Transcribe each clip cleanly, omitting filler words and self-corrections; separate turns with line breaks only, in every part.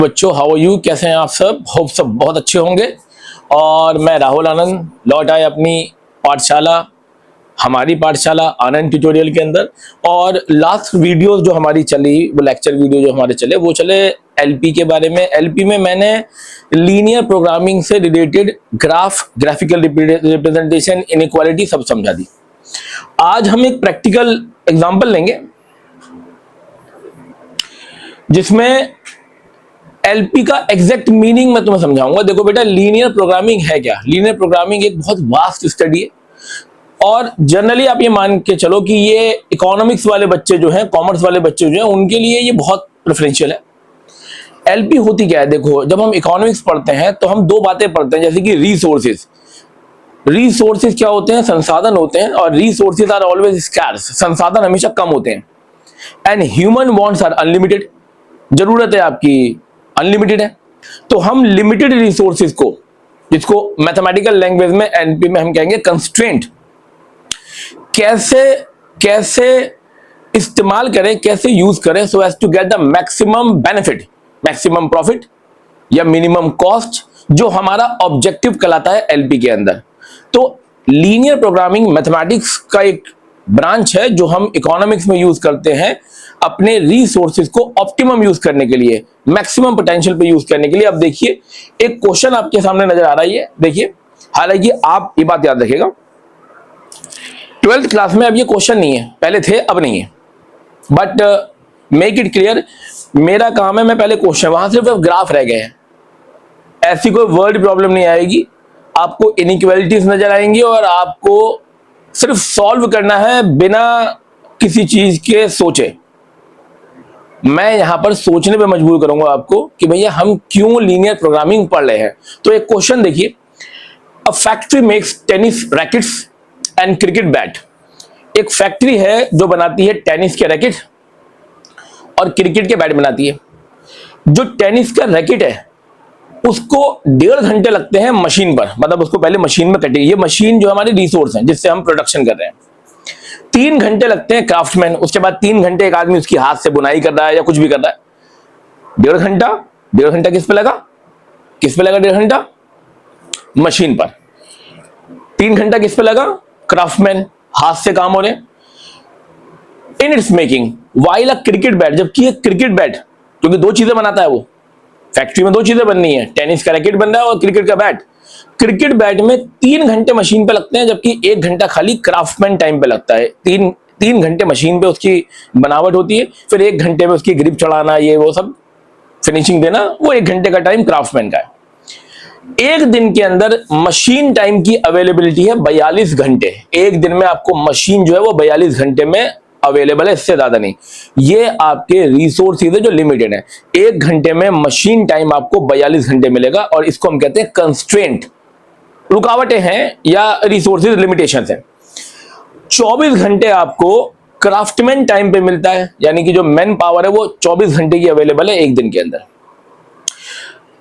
बच्चों, how are you? कैसे हैं आप सब? होप सब बहुत अच्छे होंगे। और मैं राहुल आनंद लौट आए अपनी पाठशाला, हमारी पाठशाला आनंद ट्यूटोरियल के अंदर। और लास्ट वीडियो जो हमारी चली, वो लेक्चर वीडियो जो हमारे चले, वो चले एलपी के बारे में। एलपी में मैंने लीनियर प्रोग्रामिंग से रिलेटेड ग्राफिकल रिप्रेजेंटेशन, इनइक्वालिटी सब समझा दी। आज हम एक प्रैक्टिकल एग्जांपल लेंगे जिसमें एलपी का एग्जैक्ट मीनिंग मैं तुम्हें समझाऊंगा। देखो बेटा, लीनियर प्रोग्रामिंग है क्या? लीनियर प्रोग्रामिंग एक बहुत वास्ट स्टडी है और जनरली आप ये मान के चलो कि ये इकोनॉमिक्स वाले बच्चे जो हैं, कॉमर्स वाले बच्चे जो हैं, उनके लिए ये बहुत प्रेफरेंशियल है। एलपी होती क्या है? देखो, जब हम इकोनॉमिक्स पढ़ते हैं तो हम दो बातें पढ़ते हैं, जैसे कि रिसोर्सेज। रिसोर्सेज क्या होते हैं? संसाधन होते हैं। और रिसोर्सेज आर ऑलवेज स्कार्स, संसाधन हमेशा कम होते हैं। And human wants are unlimited, जरूरत है आपकी अनलिमिटेड है। तो हम लिमिटेड रिसोर्सेज को, जिसको मैथमेटिकल लैंग्वेज में एनपी में हम कहेंगे कंस्ट्रेंट, कैसे इस्तेमाल करें, कैसे यूज करें so as to get the maximum benefit, maximum profit या मिनिमम कॉस्ट, जो हमारा ऑब्जेक्टिव कहलाता है एलपी के अंदर। तो लीनियर प्रोग्रामिंग मैथमेटिक्स का एक ब्रांच है जो हम इकोनॉमिक्स में यूज करते हैं अपने रिसोर्सेज को ऑप्टिमम यूज करने के लिए, मैक्सिमम पोटेंशियल पे यूज करने के लिए। अब देखिए, एक क्वेश्चन आपके सामने नजर आ रहा है, देखिए। हालांकि आप ये बात याद रखिएगा, 12th क्लास में अब ये क्वेश्चन नहीं है, पहले थे अब नहीं है। बट मेक इट क्लियर, मेरा काम है, मैं पहले क्वेश्चन, वहां सिर्फ ग्राफ रह गए हैं। ऐसी कोई वर्ड प्रॉब्लम नहीं आएगी, आपको इनइक्वालिटीज नजर आएंगी और आपको सिर्फ सॉल्व करना है बिना किसी चीज के सोचे। मैं यहां पर सोचने पे मजबूर करूंगा आपको कि भैया हम क्यों लीनियर प्रोग्रामिंग पढ़ रहे हैं। तो एक क्वेश्चन देखिए, a factory makes tennis rackets and cricket bat. एक फैक्ट्री है जो बनाती है टेनिस के रैकेट और क्रिकेट के बैट बनाती है। जो टेनिस का रैकेट है उसको 1.5 घंटे लगते हैं मशीन पर, मतलब उसको पहले मशीन में कटेगी। ये मशीन जो हमारी रिसोर्स है जिससे हम प्रोडक्शन कर रहे हैं। 3 घंटे लगते हैं क्राफ्टमैन, उसके बाद 3 घंटे एक आदमी उसकी हाथ से बुनाई कर रहा है या कुछ भी कर रहा है। 1.5 घंटा किस पे लगा? 1.5 घंटा मशीन पर। 3 घंटा किस पे लगा? क्राफ्टमैन, हाथ से काम हो रहे। In its making while a cricket bat, जबकि एक क्रिकेट बैट, क्योंकि 2 चीजें बनाता है वो, फैक्ट्री में 2 चीजें बननी है, टेनिस का रैकेट बन रहा है और क्रिकेट का बैट। क्रिकेट बैट में 3 घंटे मशीन पे लगते हैं, जबकि 1 घंटा खाली क्राफ्टमैन टाइम पे लगता है। 3 घंटे मशीन पे उसकी बनावट होती है, फिर 1 घंटे में उसकी ग्रिप चढ़ाना, ये वो सब फिनिशिंग देना, वो 1 घंटे का टाइम क्राफ्टमैन का है। एक दिन के अंदर मशीन टाइम की अवेलेबिलिटी है 42 घंटे। एक दिन में आपको मशीन जो है वो 42 घंटे में अवेलेबल है, इससे ज्यादा नहीं। ये आपके रिसोर्सेज है जो लिमिटेड है। 1 घंटे में मशीन टाइम आपको 42 घंटे मिलेगा और इसको हम कहते हैं कंस्ट्रेंट, रुकावटें हैं या रिसोर्सेज लिमिटेशंस हैं। 24 घंटे आपको क्राफ्टमैन टाइम पे मिलता है, यानी कि जो मैन पावर है वो 24 घंटे की अवेलेबल है एक दिन के अंदर।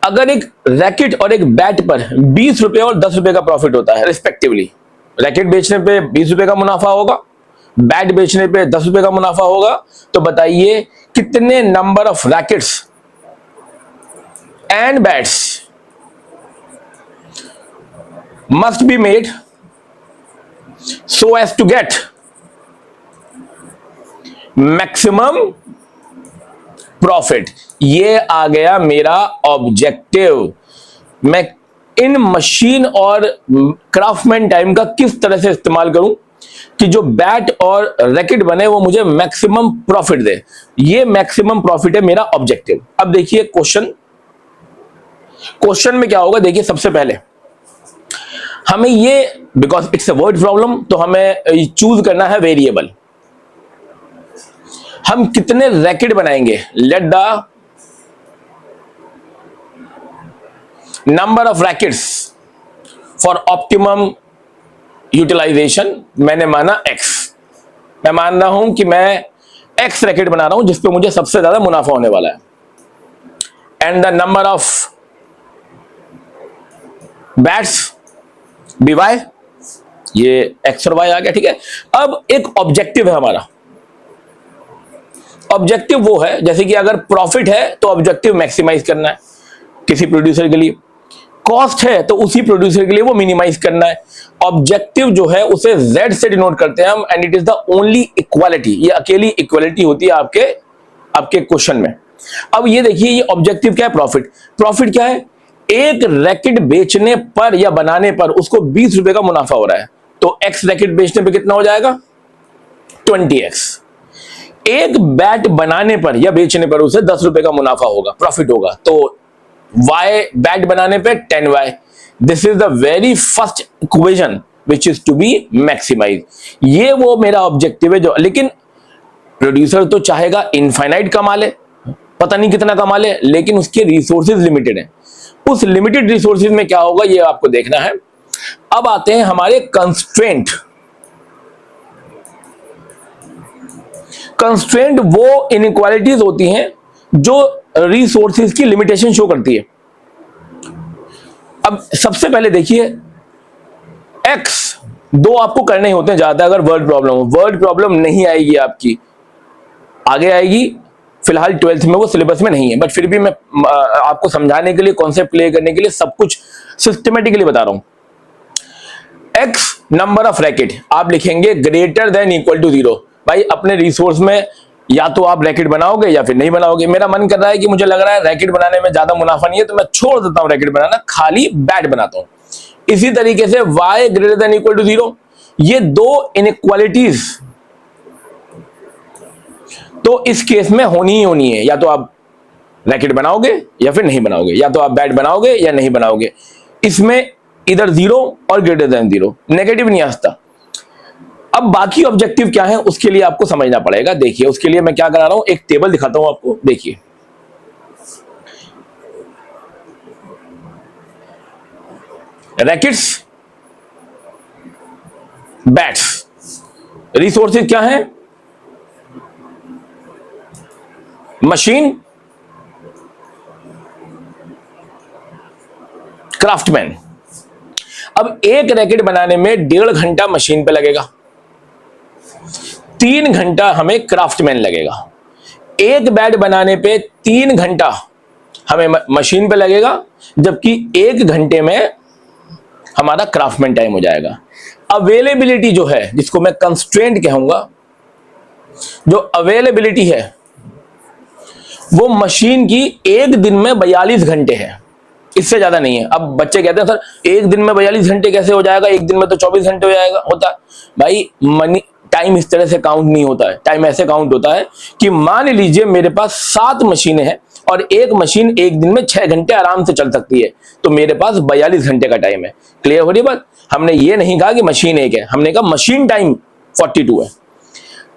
अगर एक रैकेट और एक बैट पर 20 रुपए और 10 रुपए का प्रॉफिट होता है रिस्पेक्टिवली, रैकेट बेचने पे 20 रुपए का मुनाफा होगा, बैट बेचने पे 10 रुपए का मुनाफा होगा, तो बताइए कितने number of rackets and bats must be made so as to get maximum profit. ये आ गया मेरा ऑब्जेक्टिव। मैं इन मशीन और क्राफ्टमैन टाइम का किस तरह से इस्तेमाल करूं कि जो बैट और रैकेट बने वो मुझे मैक्सिमम प्रॉफिट दे। ये मैक्सिमम प्रॉफिट है मेरा ऑब्जेक्टिव। अब देखिए क्वेश्चन में क्या होगा, देखिए सबसे पहले हमें ये, because it's a word problem, तो हमें चूज करना है वेरिएबल। हम कितने रैकेट बनाएंगे? Let the number of rackets for optimum utilization, मैंने माना x। मैं मान रहा हूं कि मैं x रैकेट बना रहा हूं जिसपे मुझे सबसे ज्यादा मुनाफा होने वाला है। And the number of bats be y, ये x और y आ गया, ठीक है। अब एक ऑब्जेक्टिव है हमारा, ऑब्जेक्टिव वो है, जैसे कि अगर प्रॉफिट है तो ऑब्जेक्टिव मैक्सिमाइज करना है किसी प्रोड्यूसर के लिए, कॉस्ट है तो उसी प्रोड्यूसर के लिए वो मिनिमाइज करना है। ऑब्जेक्टिव जो है उसे Z से डिनोट करते हैं हम, and it is the only equality, ये अकेली इक्वालिटी होती है आपके क्वेश्चन में। अब ये देखिए, ये ऑब्जेक्टिव क्या है? प्रॉफिट। प्रॉफिट क्या है? एक रैकेट बेचने पर या बनाने पर उसको 20 रुपए का मुनाफा हो रहा है, तो X रैकेट बेचने पर कितना हो जाएगा? 20X। एक बैट बनाने पर या बेचने पर उसे 10 रुपए का मुनाफा होगा, प्रॉफिट होगा, तो Y बैट बनाने पे 10Y। This is the very first equation which is to be maximize. ये वो मेरा ऑब्जेक्टिव है जो, लेकिन प्रोड्यूसर तो चाहेगा इनफाइनाइट कमा ले, पता नहीं कितना कमा ले, लेकिन उसके रिसोर्सेज लिमिटेड है। उस लिमिटेड रिसोर्सेज में क्या होगा ये आपको देखना है। अब आते हैं हमारे कंस्ट्रेंट। कंस्ट्रेंट वो इनइक्वालिटीज होती हैं जो रिसोर्सेज की लिमिटेशन शो करती है। अब सबसे पहले देखिए, एक्स दो आपको करने ही होते हैं ज्यादा, अगर वर्ड प्रॉब्लम हो। वर्ड प्रॉब्लम नहीं आएगी आपकी, आगे आएगी, फिलहाल 12th में वो सिलेबस में नहीं है, बट फिर भी मैं आपको समझाने के लिए, कॉन्सेप्ट क्लियर करने के लिए सब कुछ सिस्टमेटिकली बता रहा हूं। एक्स नंबर ऑफ रैकेट आप लिखेंगे ग्रेटर देन इक्वल टू 0। भाई अपने रिसोर्स में या तो आप रैकेट बनाओगे या फिर नहीं बनाओगे। मेरा मन कर रहा है कि मुझे लग रहा है रैकेट बनाने में ज्यादा मुनाफा नहीं है, तो मैं छोड़ देता हूं रैकेट बनाना, खाली बैट बनाता हूं। इसी तरीके से y greater than equal to 0, ये दो इनइक्वालिटीज तो इस केस में होनी ही होनी है, या तो आप रैकेट बनाओगे या फिर नहीं बनाओगे, या तो आप बैट बनाओगे या नहीं बनाओगे। इसमें इधर 0 और ग्रेटर देन 0, नेगेटिव नहीं आता। अब बाकी ऑब्जेक्टिव क्या है उसके लिए आपको समझना पड़ेगा। देखिए उसके लिए मैं क्या करा रहा हूं, एक टेबल दिखाता हूं आपको। देखिए रैकेट्स, बैट्स, रिसोर्सेज क्या है? Machine, craftsman. अब एक रैकेट बनाने में 1.5 घंटा मशीन पे लगेगा, 3 घंटा हमें क्राफ्टमैन लगेगा। एक बैट बनाने पे 3 घंटा हमें मशीन पे लगेगा, जबकि 1 घंटे में हमारा क्राफ्टमैन टाइम हो जाएगा। अवेलेबिलिटी जो है, जिसको मैं कंस्ट्रेंट कहूंगा, जो अवेलेबिलिटी है वो मशीन की 1 दिन में 42 घंटे है, इससे ज्यादा नहीं है। अब बच्चे कहते हैं सर 1 दिन में 42 घंटे कैसे हो जाएगा, 1 दिन में तो 24 घंटे हो जाएगा। होता भाई मनी टाइम इस तरह से काउंट नहीं होता है। टाइम ऐसे काउंट होता है कि मान लीजिए मेरे पास 7 मशीनें हैं और एक मशीन 1 दिन में 6 घंटे आराम से चल सकती है, तो मेरे पास 42 घंटे का टाइम है। क्लियर हो रही बात? हमने ये नहीं कहा कि मशीन एक है, हमने कहा मशीन टाइम 42 है।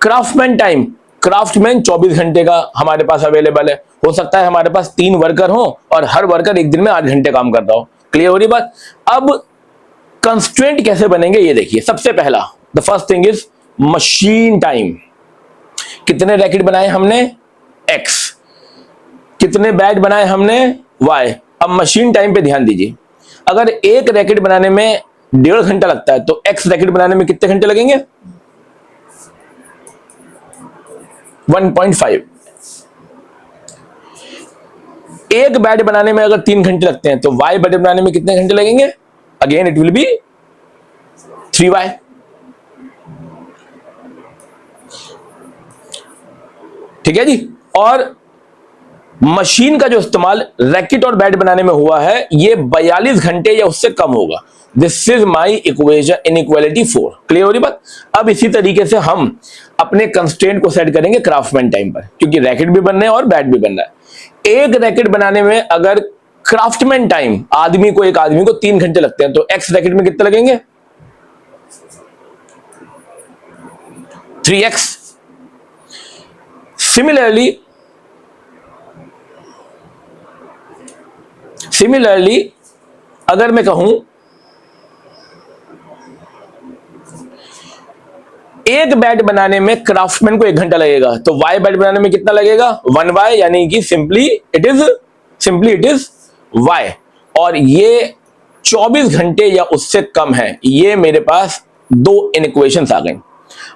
क्राफ्टमैन टाइम, क्राफ्टमैन 24 घंटे का हमारे पास अवेलेबल है। हो सकता है हमारे पास 3 वर्कर हो और हर वर्कर 1 दिन में 8 घंटे काम करता हो। क्लियर हो रही बात? अब कंस्ट्रेंट कैसे बनेंगे ये देखिए। सबसे पहला, the first thing is machine time. कितने रैकेट बनाए हमने? X। कितने बैट बनाए हमने? Y। अब मशीन टाइम पे ध्यान दीजिए। अगर एक रैकेट बनाने में 1.5 घंटा लगता है, तो X रैकेट बनाने में कितने घंटे लगेंगे? 1.5। एक बैट बनाने में अगर 3 घंटे लगते हैं, तो Y बैट बनाने में कितने घंटे लगेंगे? Again it will B 3Y। ठीक है जी। और मशीन का जो इस्तेमाल रैकेट और बैट बनाने में हुआ है, ये 42 घंटे या उससे कम होगा। This is my equation, inequality 4। Clear हो रही बात? अब इसी तरीके से हम अपने कंस्ट्रेंट को सेट करेंगे क्राफ्टमैन टाइम पर, क्योंकि रैकेट भी बनना है और बैट भी बनना है। एक रैकेट बनाने में अगर क्राफ्टमैन टाइम एक आदमी को 3 घंटे लगते हैं, तो X रैकेट में कितने लगेंगे? 3X। सिमिलरली अगर मैं कहूं एक बैट बनाने में क्राफ्टमैन को 1 घंटा लगेगा, तो Y बैट बनाने में कितना लगेगा? 1Y, यानी कि सिंपली इट इज Y। और ये 24 घंटे या उससे कम है। ये मेरे पास 2 इक्वेशंस आ गई।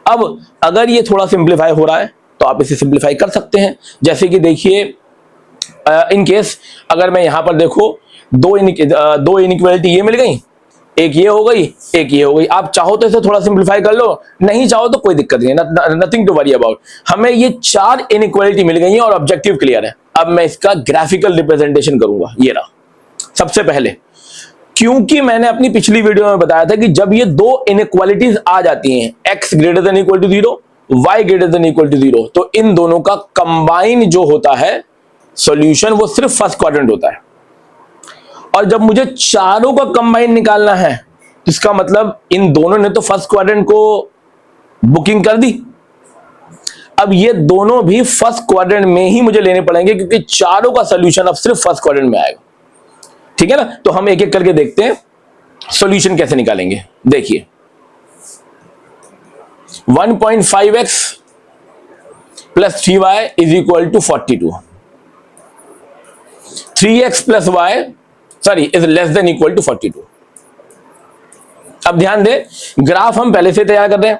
अब अगर ये थोड़ा सिंप्लीफाई हो रहा है तो आप इसे सिंप्लीफाई कर सकते हैं। जैसे कि देखिए इन केस अगर मैं यहां पर देखो दो इनइक्वालिटी ये मिल गई, एक ये हो गई, एक ये हो गई। आप चाहो तो इसे थोड़ा सिंप्लीफाई कर लो, नहीं चाहो तो कोई दिक्कत नहीं है, नथिंग टू वरी अबाउट। हमें ये 4 इनइक्वालिटी मिल गई है और ऑब्जेक्टिव क्लियर है। अब मैं इसका ग्राफिकल रिप्रेजेंटेशन करूंगा। ये रहा। सबसे पहले क्योंकि मैंने अपनी पिछली वीडियो में बताया था कि जब ये दो इनइक्वालिटीज आ जाती हैं, x greater than equal to 0, y greater than equal to 0, तो इन दोनों का कंबाइन जो होता है सॉल्यूशन वो सिर्फ फर्स्ट क्वाड्रेंट होता है। और जब मुझे चारों का कंबाइन निकालना है, इसका मतलब इन दोनों ने तो फर्स्ट क्वाड्रेंट को बुकिंग कर दी। अब ये दोनों भी फर्स्ट क्वाड्रेंट में ही मुझे लेने पड़ेंगे क्योंकि चारों का सॉल्यूशन अब सिर्फ फर्स्ट क्वाड्रेंट में आएगा। ठीक है ना? तो हम एक एक करके देखते हैं सॉल्यूशन कैसे निकालेंगे। देखिए 1.5x plus 3y is equal to 42, 3x plus y is less than equal to 42। अब ध्यान दे, ग्राफ हम पहले से तैयार कर रहे हैं।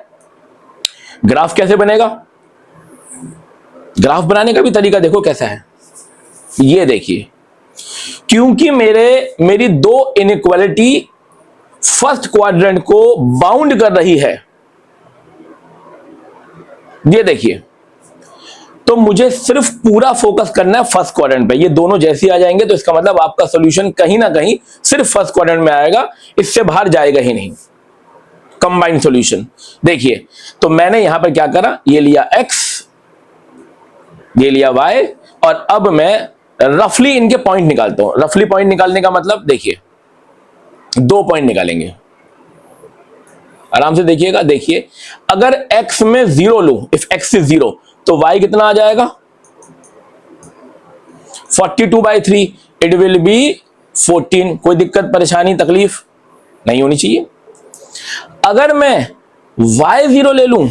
ग्राफ कैसे बनेगा? ग्राफ बनाने का भी तरीका देखो कैसा है। ये देखिए, क्योंकि मेरी दो इनइक्वालिटी फर्स्ट क्वाड्रेंट को बाउंड कर रही है, ये देखिए, तो मुझे सिर्फ पूरा फोकस करना है फर्स्ट क्वाड्रेंट पे। ये दोनों जैसे ही आ जाएंगे तो इसका मतलब आपका सॉल्यूशन कहीं ना कहीं सिर्फ फर्स्ट क्वाड्रेंट में आएगा, इससे बाहर जाएगा ही नहीं। कंबाइंड सॉल्यूशन देखिए, तो मैंने यहां पर क्या करा, ये लिया x, ये लिया y, और अब मैं रफली इनके पॉइंट निकालता हूं। रफली पॉइंट निकालने का मतलब देखिए, 2 पॉइंट निकालेंगे। आराम से देखिएगा। देखिए अगर x में 0 लूं, इफ x इज 0, तो y कितना आ जाएगा 42/3, इट विल बी 14। कोई दिक्कत परेशानी तकलीफ नहीं होनी चाहिए। अगर मैं y0 ले लूं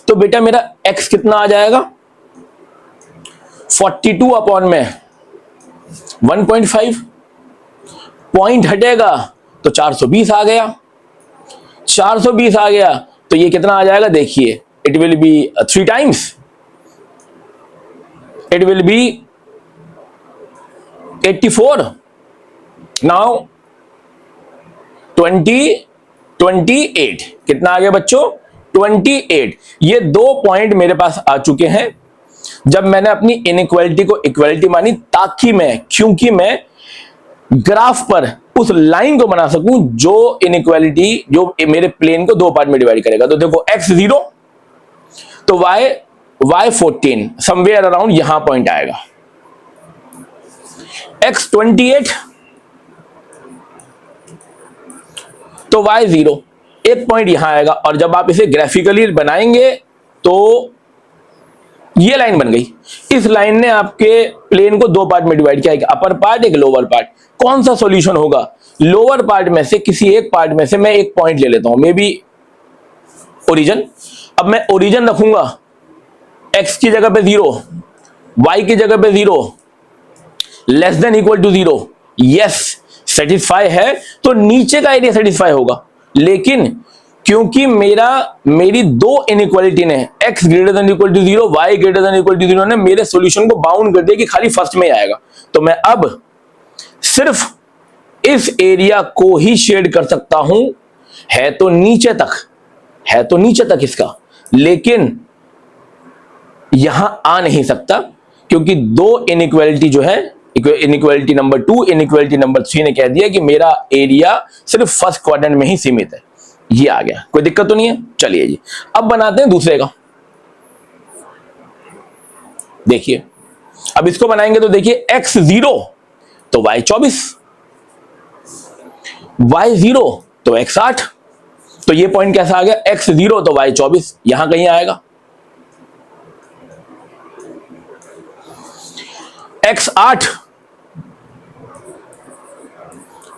तो बेटा मेरा x कितना आ जाएगा 42 अपॉन में 1.5, पॉइंट हटेगा तो 420 आ गया। 420 आ गया तो ये कितना आ जाएगा, देखिए it will B 3 times, it will be 84। Now 28 कितना आ गया बच्चों 28। ये 2 पॉइंट मेरे पास आ चुके हैं जब मैंने अपनी इनइक्वालिटी को इक्वालिटी मानी, ताकि क्योंकि मैं ग्राफ पर उस लाइन को बना सकूं जो इनइक्वालिटी जो मेरे प्लेन को 2 पार्ट में डिवाइड करेगा। तो देखो x 0 तो y 14, समवेयर अराउंड यहां पॉइंट आएगा। x 28 तो y 0, एक पॉइंट यहां आएगा। और जब आप इसे ग्राफिकली बनाएंगे तो ये लाइन बन गई। इस लाइन ने आपके प्लेन को 2 पार्ट में डिवाइड किया, एक अपर पार्ट एक लोअर पार्ट। कौन सा सॉल्यूशन होगा? लोअर पार्ट में से किसी एक पार्ट में से मैं एक पॉइंट ले लेता हूं, मे बी ओरिजिन। अब मैं ओरिजिन रखूंगा, x की जगह पे 0, y की जगह पे 0, less than equal to 0। Yes, satisfy है तो नीचे का एरिया सेटिस्फाई होगा। लेकिन क्योंकि मेरी 2 इनइक्वालिटी ने x greater than equal to 0, y greater than equal to 0 ने मेरे सॉल्यूशन को बाउंड कर दिया कि खाली फर्स्ट में ही आएगा, तो मैं अब सिर्फ इस एरिया को ही शेड कर सकता हूं। है तो नीचे तक इसका, लेकिन यहां आ नहीं सकता क्योंकि 2 इनइक्वालिटी जो है, इनइक्वालिटी नंबर 2 इनइक्वालिटी नंबर 3 ने कह दिया कि मेरा एरिया सिर्फ फर्स्ट क्वाड्रेंट में ही सीमित है। ये आ गया, कोई दिक्कत तो नहीं है। चलिए जी, अब बनाते हैं दूसरे का। देखिए अब इसको बनाएंगे तो देखिए x 0 तो y 24, y 0 तो x 8। तो ये पॉइंट कैसा आ गया, x 0 तो y 24, यहां कहीं आएगा। x 8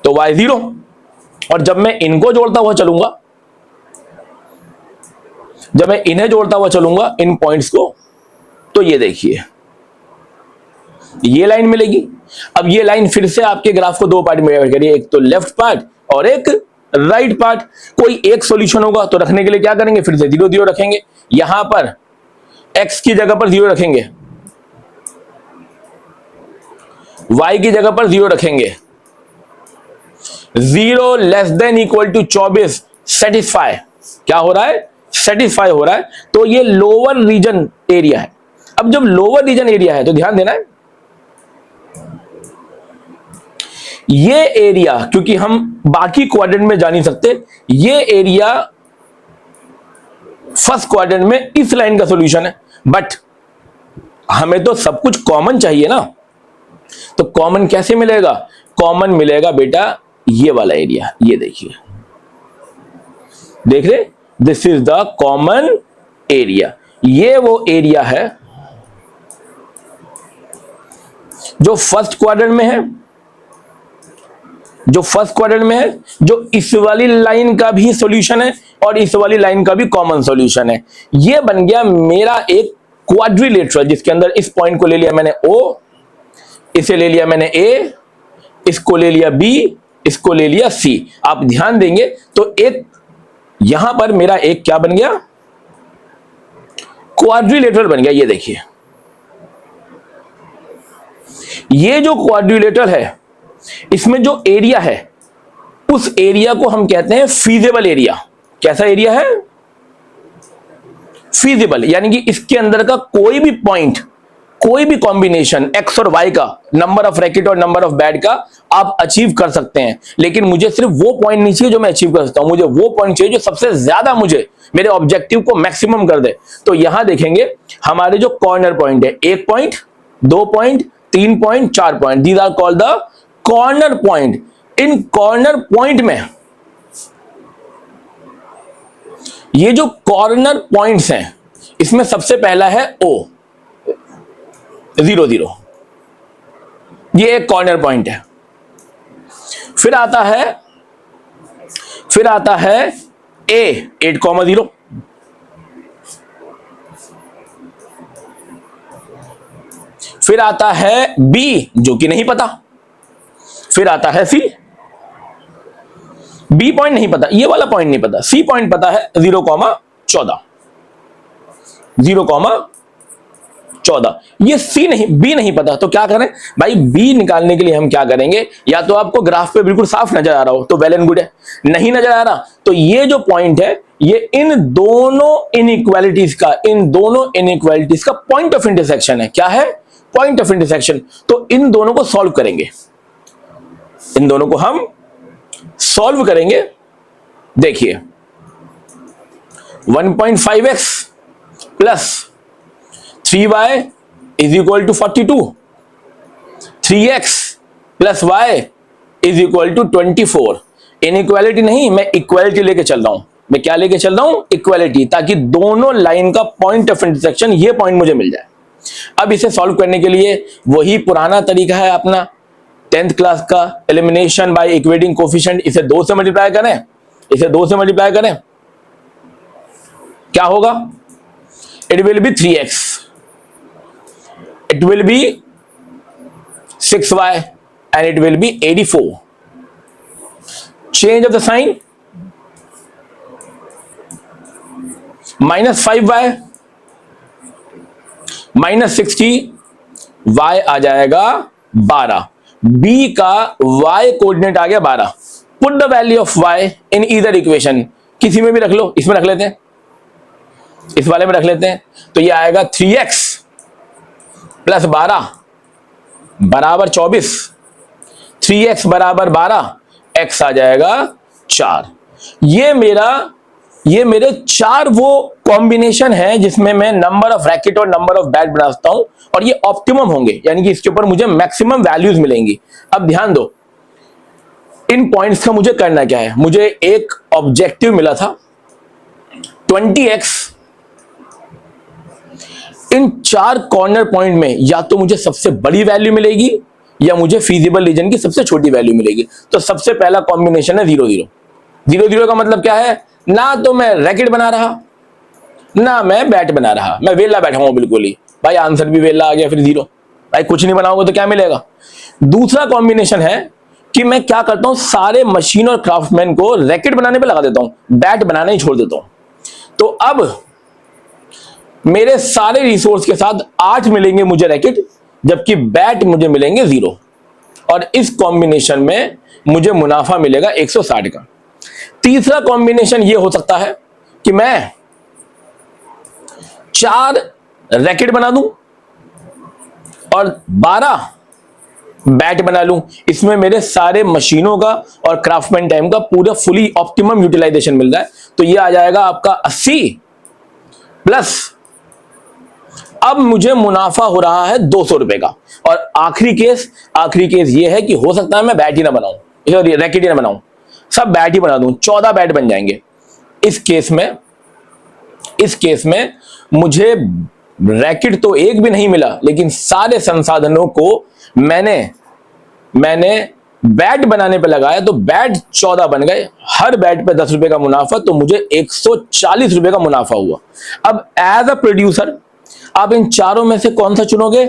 तो y 0, और जब मैं इनको जोड़ता हुआ चलूंगा, जब मैं इन्हें जोड़ता हुआ चलूंगा इन पॉइंट्स को, तो ये देखिए ये लाइन मिलेगी। अब ये लाइन फिर से आपके ग्राफ को 2 पार्ट में डिवाइड करिए, एक तो लेफ्ट पार्ट और एक राइट पार्ट। कोई एक सॉल्यूशन होगा तो रखने के लिए क्या करेंगे, फिर से 0 0 रखेंगे। यहां पर x की जगह पर 0 रखेंगे, y की जगह पर 0 रखेंगे, 0 less than equal to 24 satisfy, क्या हो रहा है, सेटिस्फाई हो रहा है, तो ये लोअर रीजन एरिया है। अब जब लोअर रीजन एरिया है तो ध्यान देना है, ये एरिया क्योंकि हम बाकी क्वाड्रेंट में जा नहीं सकते, ये एरिया फर्स्ट क्वाड्रेंट में इस लाइन का सॉल्यूशन है, बट हमें तो सब कुछ कॉमन चाहिए ना, तो कॉमन कैसे मिलेगा, कॉमन मिलेगा बेटा ये वाला एरिया, ये देखिए, देख रहे, this is the common area, ये वो एरिया है जो फर्स्ट क्वाड्रेंट में है, जो फर्स्ट क्वाड्रेंट में है, जो इस वाली लाइन का भी सॉल्यूशन है और इस वाली लाइन का भी कॉमन सॉल्यूशन है। ये बन गया मेरा एक क्वाड्रिलेटरल, जिसके अंदर इस पॉइंट को ले लिया मैंने O, इसे ले लिया मैंने A, इसको ले लिया B, इसको ले लिया C। आप ध्यान देंगे तो एक यहां पर मेरा एक क्या बन गया, क्वाड्रिलेटरल बन गया। ये देखिए, ये जो क्वाड्रिलेटरल है इसमें जो एरिया है उस एरिया को हम कहते हैं फीजिबल एरिया। कैसा एरिया है, फीजिबल, यानी कि इसके अंदर का कोई भी पॉइंट, कोई भी कॉम्बिनेशन x और y का, नंबर ऑफ रैकेट और नंबर ऑफ बैट का आप अचीव कर सकते हैं, लेकिन मुझे सिर्फ वो पॉइंट नहीं चाहिए जो मैं अचीव कर सकता हूं, मुझे वो पॉइंट चाहिए जो सबसे ज्यादा मुझे मेरे ऑब्जेक्टिव को मैक्सिमम कर दे। तो यहां देखेंगे हमारे जो कॉर्नर पॉइंट है, 1 point, 2 point, 3 point, 4 point, these are called the corner point. इन कॉर्नर पॉइंट में ये जो कॉर्नर पॉइंट्स हैं इसमें सबसे पहला है O, 0 0, ये एक कॉर्नर पॉइंट है। फिर आता है A, 8,0, फिर आता है B जो कि नहीं पता, फिर आता है C, B पॉइंट नहीं पता, ये वाला पॉइंट नहीं पता, C पॉइंट पता है 0,14, 0,14, ये C नहीं, B नहीं पता। तो क्या करें भाई, B निकालने के लिए हम क्या करेंगे, या तो आपको ग्राफ पे बिल्कुल साफ नजर आ रहा हो तो वेल एंड गुड है, नहीं नजर आ रहा तो ये जो पॉइंट है ये इन दोनों इनइक्वालिटीज का पॉइंट ऑफ इंटरसेक्शन है। क्या है, पॉइंट ऑफ इंटरसेक्शन। तो इन दोनों को सॉल्व करेंगे, इन दोनों को हम सॉल्व करेंगे। देखिए 1.5x plus 3y is equal to 42, 3x plus y is equal to 24। Inequality नहीं, मैं इक्वालिटी लेके चल रहा हूं, मैं क्या लेके चल रहा हूं, इक्वालिटी, ताकि दोनों लाइन का पॉइंट ऑफ इंटरसेक्शन ये पॉइंट मुझे मिल जाए। अब इसे सॉल्व करने के लिए वही पुराना तरीका है अपना 10th क्लास का, एलिमिनेशन बाय इक्वेटिंग कोफिशिएंट। इसे 2 से मल्टीप्लाई करें, इसे 2 से मल्टीप्लाई करें, क्या होगा, it will be 3x, it will be 6y and it will be 84। Change of the sign, -5y -60, y आ जाएगा 12, b का y कोऑर्डिनेट आ गया 12। Put the value of y in either equation, किसी में भी रख लो, इसमें रख लेते हैं, इस वाले में रख लेते हैं, तो ये आएगा 3x प्लस 12 बराबर 24, 3x बराबर 12, x आ जाएगा 4। ये मेरे 4 वो कॉम्बिनेशन है जिसमें मैं नंबर ऑफ रैकेट और नंबर ऑफ बैट बना सकता हूं, और ये ऑप्टिमम होंगे, यानी कि इसके ऊपर मुझे मैक्सिमम वैल्यूज मिलेंगी। अब ध्यान दो, इन पॉइंट्स का मुझे करना क्या है, मुझे एक ऑब्जेक्टिव मिला था 20x। इन 4 कॉर्नर पॉइंट में या तो मुझे सबसे बड़ी वैल्यू मिलेगी या मुझे फीजिबल रीजन की सबसे छोटी वैल्यू मिलेगी। तो सबसे पहला कॉम्बिनेशन है 0 0। 0 0 का मतलब क्या है, ना तो मैं रैकेट बना रहा ना मैं बैट बना रहा, मैं वेला बैठा हूं बिल्कुल ही। भाई आंसर भी वेला आ गया, फिर 0। भाई कुछ नहीं बनाओगे तो क्या मिलेगा। दूसरा कॉम्बिनेशन है कि मैं क्या करता हूं, सारे मशीन और क्राफ्टमैन को रैकेट बनाने पे लगा देता हूं, बैट बनाना ही छोड़ देता हूं। तो अब मेरे सारे रिसोर्स के साथ 8 मिलेंगे मुझे रैकेट, जबकि बैट मुझे मिलेंगे 0, और इस कॉम्बिनेशन में मुझे मुनाफा मिलेगा 160 का। तीसरा कॉम्बिनेशन यह हो सकता है कि मैं 4 रैकेट बना दूं और 12 बैट बना लूं। इसमें मेरे सारे मशीनों का और क्राफ्टमैन टाइम का पूरा फुली ऑप्टिमम यूटिलाइजेशन मिल रहा है। तो यह आ जाएगा आपका 80 प्लस, अब मुझे मुनाफा हो रहा है 200 रुपए का। और आखिरी केस ये है कि हो सकता है मैं बैट ही ना बनाऊं, रैकेट ही ना बनाऊं, सब बैट ही बना दूं, 14 बैट बन जाएंगे। इस केस में मुझे रैकेट तो एक भी नहीं मिला, लेकिन सारे संसाधनों को मैंने बैट बनाने पे लगाया, तो बैट 14 बन गए, हर बैट पे 10 रुपए का मुनाफा, तो मुझे 140 रुपए का मुनाफा हुआ। अब एज अ प्रोड्यूसर आप इन चारों में से कौन सा चुनोगे?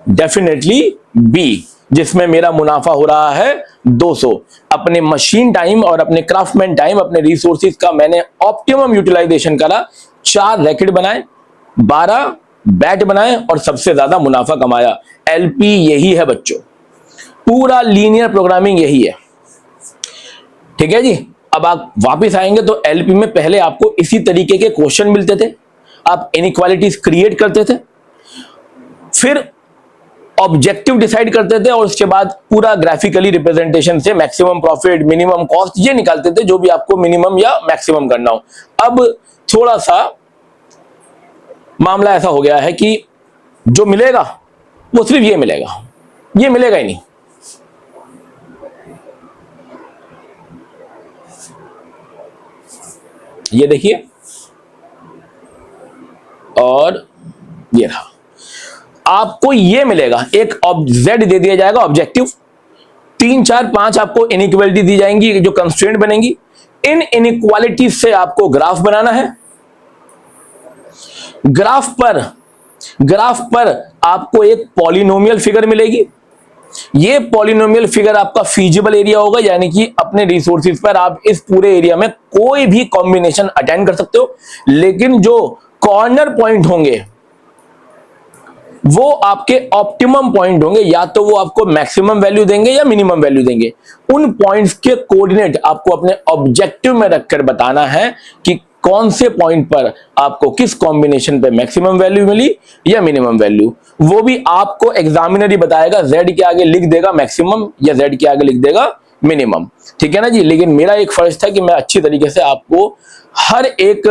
डेफिनेटली बी, जिसमें मेरा मुनाफा हो रहा है 200। अपने मशीन टाइम और अपने क्राफ्टमैन टाइम, अपने रिसोर्सेज का मैंने ऑप्टिमम यूटिलाइजेशन करा, 4 रैकेट बनाए, 12 बैट बनाए और सबसे ज्यादा मुनाफा कमाया। एलपी यही है बच्चों, पूरा लीनियर प्रोग्रामिंग यही है। ठीक है जी। अब आप वापस आएंगे तो एलपी में पहले आपको इसी तरीके के क्वेश्चन मिलते थे, आप इनइक्वालिटीज क्रिएट करते थे, फिर ऑब्जेक्टिव डिसाइड करते थे, और उसके बाद पूरा ग्राफिकली रिप्रेजेंटेशन से मैक्सिमम प्रॉफिट, मिनिमम कॉस्ट ये निकालते थे, जो भी आपको मिनिमम या मैक्सिमम करना हो। अब थोड़ा सा मामला ऐसा हो गया है कि जो मिलेगा वो सिर्फ ये मिलेगा, ये मिलेगा ही नहीं। ये देखिए, और ये रहा, आपको ये मिलेगा, एक जेड दे दिया जाएगा ऑब्जेक्टिव, 3 4 5 आपको इनइक्वालिटी दी जाएंगी जो कंस्ट्रेंट बनेंगी। इन इनइक्वालिटी से आपको ग्राफ बनाना है। ग्राफ पर आपको एक पॉलिनोमियल फिगर मिलेगी। ये पॉलिनोमियल फिगर आपका फीजिबल एरिया होगा, यानी कि अपने रिसोर्सेज पर आप इस पूरे एरिया में कोई भी कॉम्बिनेशन अटेंड कर सकते हो, लेकिन जो कॉर्नर पॉइंट होंगे वो आपके ऑप्टिमम पॉइंट होंगे, या तो वो आपको मैक्सिमम वैल्यू देंगे या मिनिमम वैल्यू देंगे। उन पॉइंट्स के कोऑर्डिनेट आपको अपने ऑब्जेक्टिव में रखकर बताना है कि कौन से पॉइंट पर आपको किस कॉम्बिनेशन पे मैक्सिमम वैल्यू मिली या मिनिमम वैल्यू। वो भी आपको एग्जामिनर ही बताएगा, जेड के आगे लिख देगा मैक्सिमम या जेड के आगे लिख देगा मिनिमम। ठीक है ना जी। लेकिन मेरा एक फर्ज था कि मैं अच्छी तरीके से आपको हर एक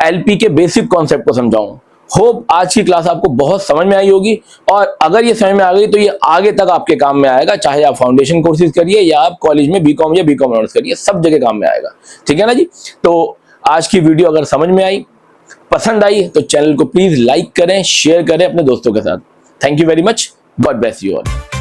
एलपी के बेसिक कॉन्सेप्ट को समझाऊं। होप आज की क्लास आपको बहुत समझ में आई होगी, और अगर ये समझ में आ गई तो ये आगे तक आपके काम में आएगा, चाहे आप फाउंडेशन कोर्सेज करिए या आप कॉलेज में बीकॉम या बीकॉम ऑनर्स करिए, सब जगह काम में आएगा। ठीक है ना जी। तो आज की वीडियो अगर समझ में आई, पसंद आई, तो चैनल को प्लीज लाइक करें, शेयर करें अपने दोस्तों के साथ। Thank you very much. God bless you all.